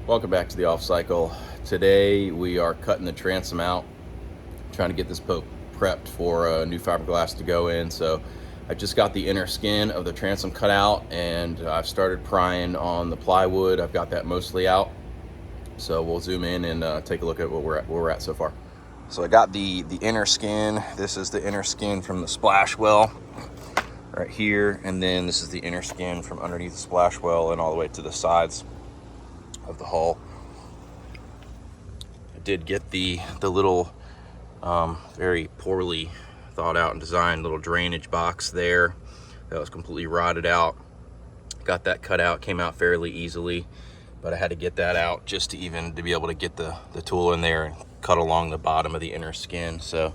Welcome back to the off cycle. Today we are cutting the transom out, trying to get this poke prepped for a new fiberglass to go in. So I just got the inner skin of the transom cut out, and I've started prying on the plywood. I've got that mostly out. So we'll zoom in and take a look at where we're at so far. So I got the inner skin. This is the inner skin from the splash well right here, and then this is the inner skin from underneath the splash well and all the way to the sides of the hull. I did get the little very poorly thought out and designed little drainage box there that was completely rotted out. Got that cut out, came out fairly easily, but I had to get that out just to be able to get the tool in there and cut along the bottom of the inner skin. So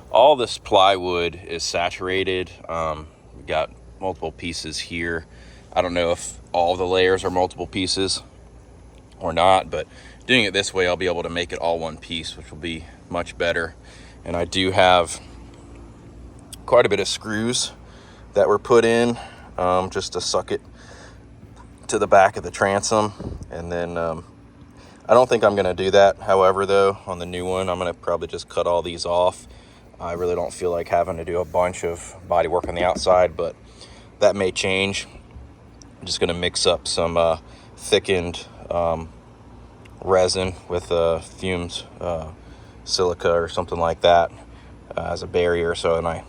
all this plywood is saturated. We got multiple pieces here. I don't know if all the layers are multiple pieces or not, but doing it this way I'll be able to make it all one piece, which will be much better. And I do have quite a bit of screws that were put in just to suck it to the back of the transom. And then I don't think I'm gonna do that. However, though, on the new one I'm gonna probably just cut all these off. I really don't feel like having to do a bunch of body work on the outside, but that may change. I'm just gonna mix up some thickened resin with fumed silica or something like that as a barrier. So, and I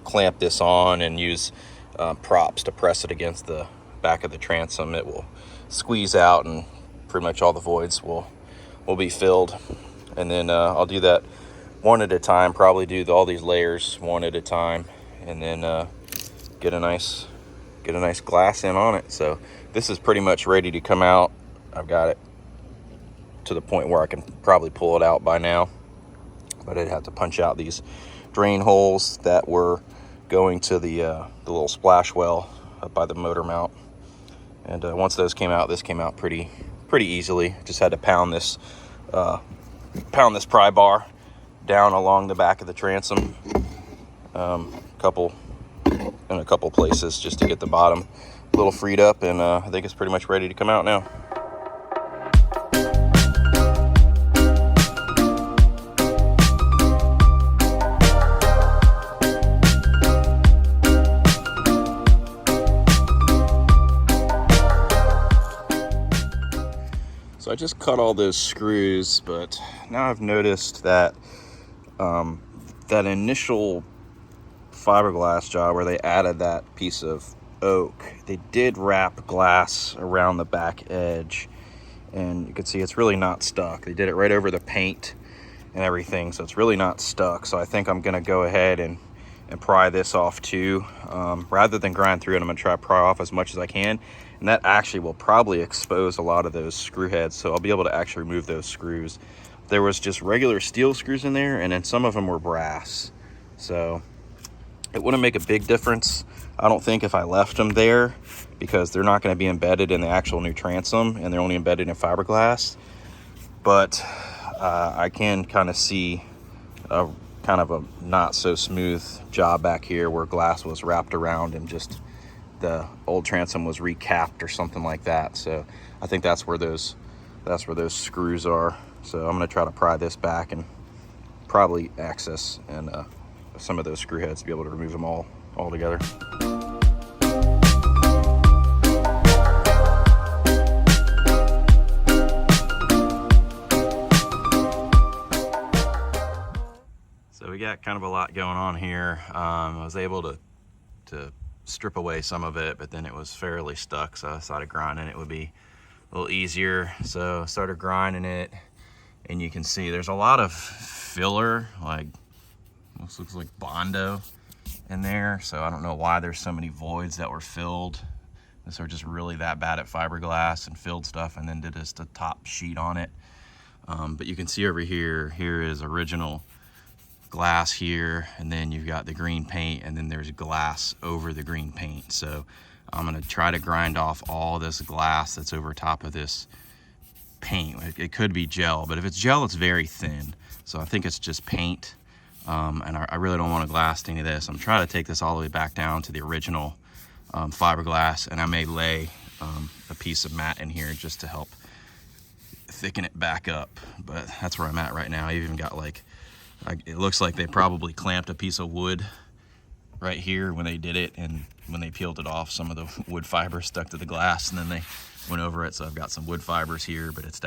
clamp this on and use props to press it against the back of the transom. It will squeeze out and pretty much all the voids will be filled. And then I'll do that one at a time, probably do all these layers one at a time, and then get a nice glass in on it. So this is pretty much ready to come out. I've got it to the point where I can probably pull it out by now, but I'd have to punch out these drain holes that were going to the little splash well up by the motor mount. And once those came out, this came out pretty easily. Just had to pound this pry bar down along the back of the transom in a couple places just to get the bottom a little freed up, and I think it's pretty much ready to come out now. So I just cut all those screws, but now I've noticed that that initial fiberglass job where they added that piece of oak, they did wrap glass around the back edge, and you can see it's really not stuck. They did it right over the paint and everything, so it's really not stuck. So I think I'm gonna go ahead and pry this off too. Rather than grind through it, I'm gonna try to pry off as much as I can, and that actually will probably expose a lot of those screw heads, so I'll be able to actually remove those screws. There was just regular steel screws in there, and then some of them were brass, so it wouldn't make a big difference, I don't think, if I left them there, because they're not going to be embedded in the actual new transom, and they're only embedded in fiberglass. But I can kind of see a kind of a not so smooth job back here where glass was wrapped around and just the old transom was recapped or something like that. So I think that's where those screws are. So I'm going to try to pry this back and probably access and some of those screw heads to be able to remove them all together. So we got kind of a lot going on here. I was able to strip away some of it, but then it was fairly stuck, so I decided grinding it would be a little easier. So I started grinding it, and you can see there's a lot of filler, like this looks like Bondo in there. So I don't know why there's so many voids that were filled. These are just really that bad at fiberglass and filled stuff, and then did just a top sheet on it. But you can see over here is original glass here, and then you've got the green paint, and then there's glass over the green paint. So I'm gonna try to grind off all this glass that's over top of this paint. It could be gel, but if it's gel, it's very thin. So I think it's just paint. And I really don't want to glass any of this. I'm trying to take this all the way back down to the original fiberglass, and I may lay a piece of mat in here just to help thicken it back up, but that's where I'm at right now. I even got like, it looks like they probably clamped a piece of wood right here when they did it, and when they peeled it off, some of the wood fiber stuck to the glass, and then they went over it. So I've got some wood fibers here, but it's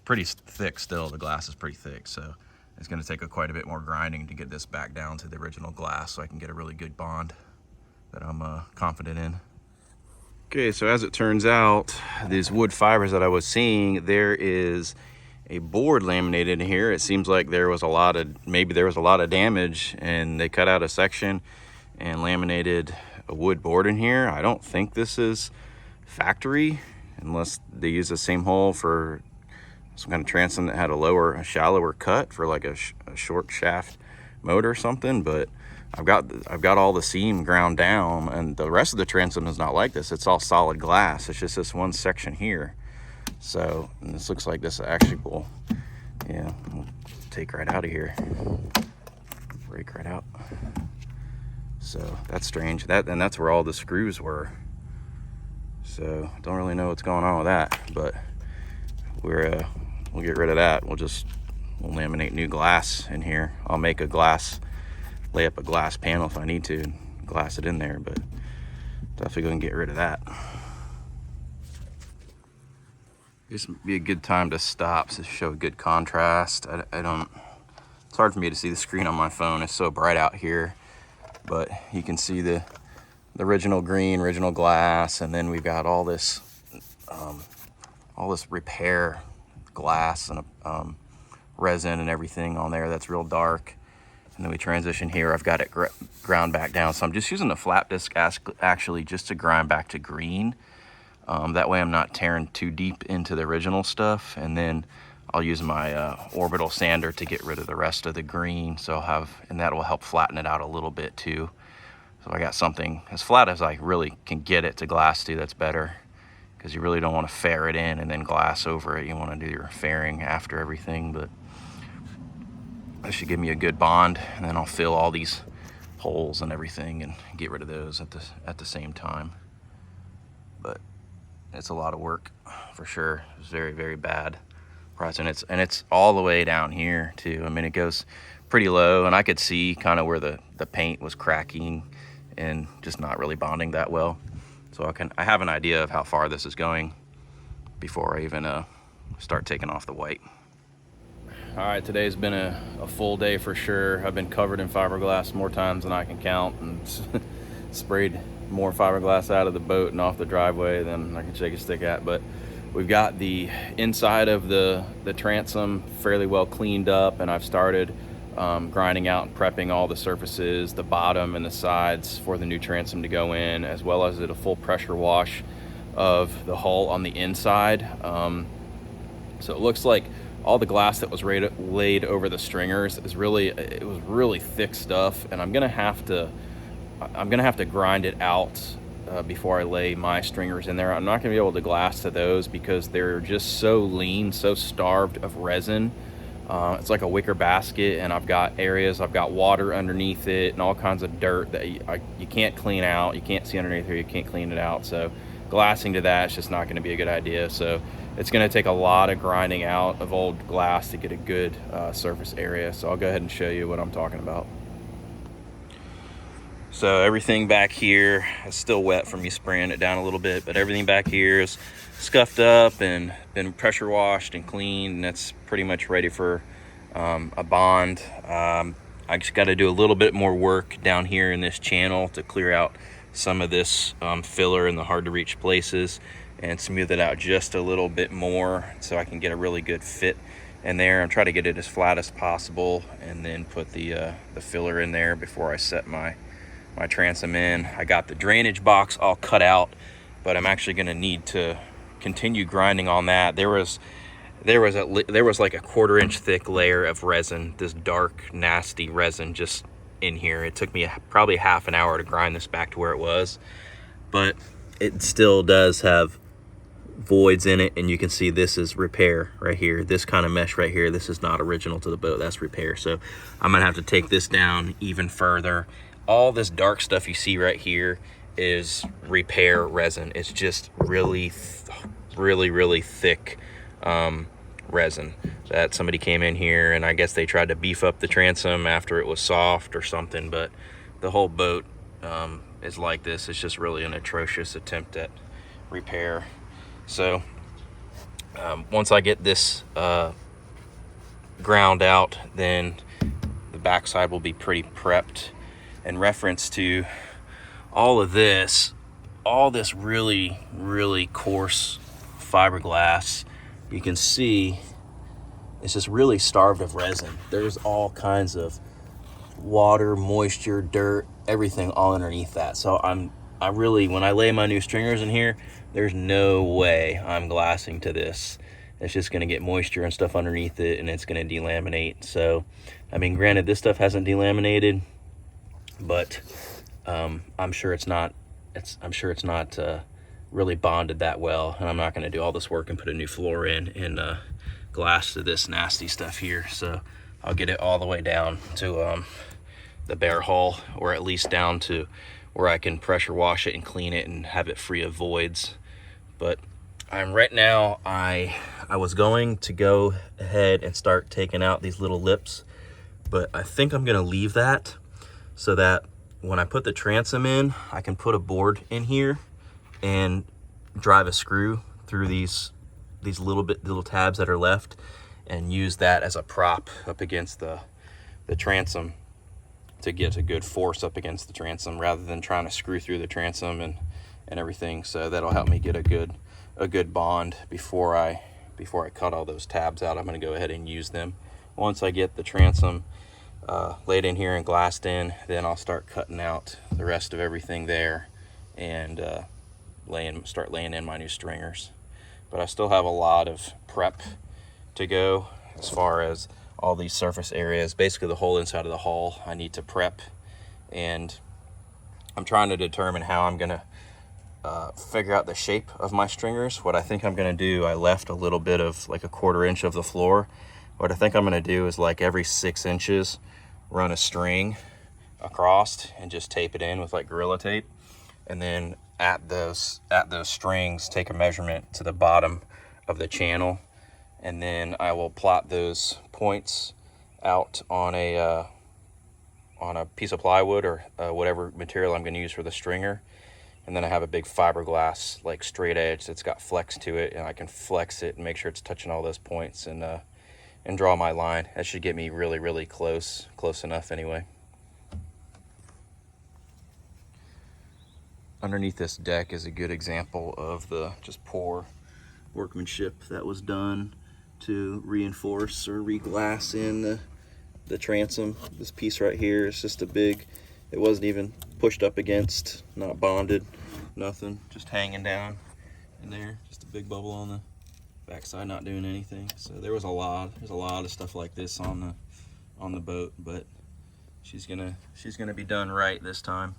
pretty thick still. The glass is pretty thick, so it's going to take quite a bit more grinding to get this back down to the original glass so I can get a really good bond that I'm confident in. Okay, so as it turns out, these wood fibers that I was seeing, there is a board laminated in here. It seems like maybe there was a lot of damage, and they cut out a section and laminated a wood board in here. I don't think this is factory, unless they use the same hole for some kind of transom that had a shallower cut for like a short shaft motor or something. But I've got all the seam ground down, and the rest of the transom is not like this. It's all solid glass. It's just this one section here. So this looks like this actually will, yeah, we'll take right out of here, break right out. So that's strange. And that's where all the screws were. So don't really know what's going on with that, but we'll get rid of that. We'll laminate new glass in here. I'll lay up a glass panel if I need to, and glass it in there, but definitely gonna get rid of that. This would be a good time to stop to show a good contrast. It's hard for me to see the screen on my phone. It's so bright out here, but you can see the original green, original glass, and then we've got all this repair glass and resin and everything on there that's real dark. And then we transition here. I've got it ground back down. So I'm just using the flat disc actually just to grind back to green. That way I'm not tearing too deep into the original stuff. And then I'll use my orbital sander to get rid of the rest of the green. And that will help flatten it out a little bit too. So I got something as flat as I really can get it to glass too. That's better, because you really don't want to fair it in and then glass over it. You want to do your fairing after everything, but that should give me a good bond, and then I'll fill all these holes and everything and get rid of those at the same time. But it's a lot of work for sure. It's very, very bad process, and it's all the way down here too. I mean, it goes pretty low, and I could see kind of where the paint was cracking and just not really bonding that well. So I have an idea of how far this is going before I even start taking off the white. All right, today's been a full day for sure. I've been covered in fiberglass more times than I can count, and sprayed more fiberglass out of the boat and off the driveway than I can shake a stick at. But we've got the inside of the transom fairly well cleaned up, and I've started grinding out and prepping all the surfaces, the bottom and the sides, for the new transom to go in, as well as a full pressure wash of the hull on the inside. So it looks like all the glass that was laid over the stringers it was really thick stuff, and I'm gonna have to grind it out before I lay my stringers in there. I'm not gonna be able to glass to those because they're just so lean, so starved of resin. It's like a wicker basket, and I've got water underneath it and all kinds of dirt that you can't clean out. You can't see underneath here, you can't clean it out. So glassing to that is just not gonna be a good idea. So it's gonna take a lot of grinding out of old glass to get a good surface area. So I'll go ahead and show you what I'm talking about. So everything back here is still wet from me spraying it down a little bit, but everything back here is scuffed up and been pressure washed and cleaned, and it's pretty much ready for a bond. I just got to do a little bit more work down here in this channel to clear out some of this filler in the hard to reach places and smooth it out just a little bit more so I can get a really good fit in there. I'm trying to get it as flat as possible, and then put the filler in there before I set my transom in. I got the drainage box all cut out, but I'm actually going to need to continue grinding on that. There was like a 1/4 inch thick layer of resin, this dark nasty resin just in here. It took me probably half an hour to grind this back to where it was, but it still does have voids in it, and you can see this is repair right here. This kind of mesh right here, this is not original to the boat, that's repair. So I'm gonna have to take this down even further. All this dark stuff you see right here is repair resin. It's just really thick resin that somebody came in here, and I guess they tried to beef up the transom after it was soft or something, but the whole boat is like this. It's just really an atrocious attempt at repair. So once I get this ground out, then the backside will be pretty prepped. In reference to all this really, really coarse fiberglass, you can see it's just really starved of resin. There's all kinds of water, moisture, dirt, everything all underneath that. So I really, when I lay my new stringers in here, there's no way I'm glassing to this. It's just going to get moisture and stuff underneath it, and it's going to delaminate. So, I mean, granted, this stuff hasn't delaminated, but I'm sure it's not really bonded that well, and I'm not going to do all this work and put a new floor in and glass to this nasty stuff here. So I'll get it all the way down to the bare hull, or at least down to where I can pressure wash it and clean it and have it free of voids. But right now I was going to go ahead and start taking out these little lips, but I think I'm gonna leave that so that when I put the transom in, I can put a board in here and drive a screw through these little tabs that are left, and use that as a prop up against the transom to get a good force up against the transom, rather than trying to screw through the transom and everything. So that'll help me get a good bond before I cut all those tabs out. I'm going to go ahead and use them. Once I get the transom laid in here and glassed in, then I'll start cutting out the rest of everything there and start laying in my new stringers. But I still have a lot of prep to go as far as all these surface areas. Basically the whole inside of the hull I need to prep, and I'm trying to determine how I'm gonna figure out the shape of my stringers. What I think I'm gonna do, I left a little bit of like a 1/4 inch of the floor. What I think I'm gonna do is, like, every 6 inches run a string across and just tape it in with like Gorilla Tape, and then at those strings take a measurement to the bottom of the channel, and then I will plot those points out on a piece of plywood or whatever material I'm going to use for the stringer. And then I have a big fiberglass, like, straight edge that's got flex to it, and I can flex it and make sure it's touching all those points, and draw my line. That should get me really, really close enough anyway. Underneath this deck is a good example of the just poor workmanship that was done to reinforce or reglass in the transom. This piece right here is just it wasn't even pushed up against, not bonded, nothing, just hanging down in there. Just a big bubble on the backside, not doing anything. So there's a lot of stuff like this on the boat, but she's gonna be done right this time.